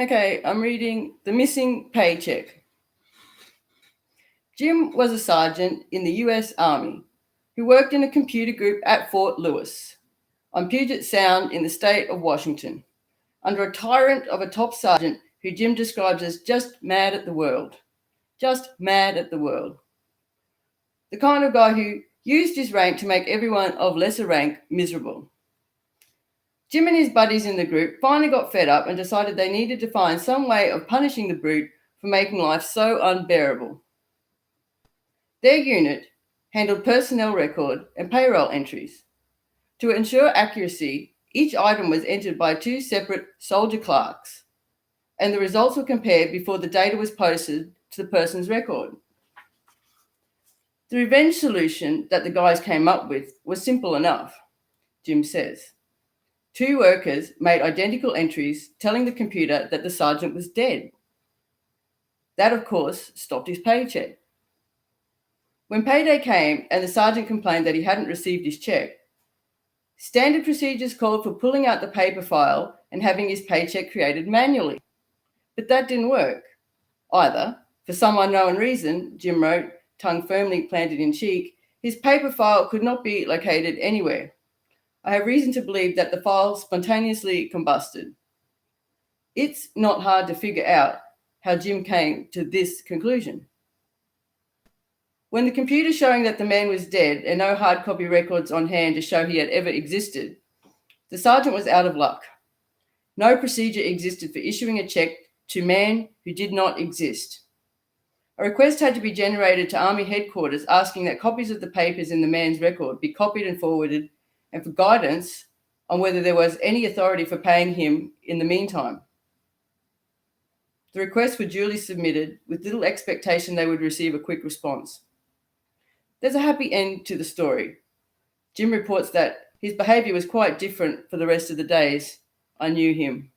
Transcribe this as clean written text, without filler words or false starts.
Okay, I'm reading The Missing Paycheck. Jim was a sergeant in the US Army who worked in a computer group at Fort Lewis on Puget Sound in the state of Washington under a tyrant of a top sergeant who Jim describes as just mad at the world. Just mad at the world. The kind of guy who used his rank to make everyone of lesser rank miserable. Jim and his buddies in the group finally got fed up and decided they needed to find some way of punishing the brute for making life so unbearable. Their unit handled personnel record and payroll entries. To ensure accuracy, each item was entered by two separate soldier clerks, and the results were compared before the data was posted to the person's record. The revenge solution that the guys came up with was simple enough, Jim says. Two workers made identical entries telling the computer that the sergeant was dead. That, of course, stopped his paycheck. When payday came and the sergeant complained that he hadn't received his check, standard procedures called for pulling out the paper file and having his paycheck created manually. But that didn't work either. For some unknown reason, Jim wrote, tongue firmly planted in cheek, his paper file could not be located anywhere. I have reason to believe that the file spontaneously combusted. It's not hard to figure out how Jim came to this conclusion. When the computer showing that the man was dead and no hard copy records on hand to show he had ever existed, the sergeant was out of luck. No procedure existed for issuing a check to man who did not exist. A request had to be generated to Army headquarters asking that copies of the papers in the man's record be copied and forwarded, and for guidance on whether there was any authority for paying him in the meantime. The requests were duly submitted with little expectation they would receive a quick response. There's a happy end to the story. Jim reports that his behaviour was quite different for the rest of the days I knew him.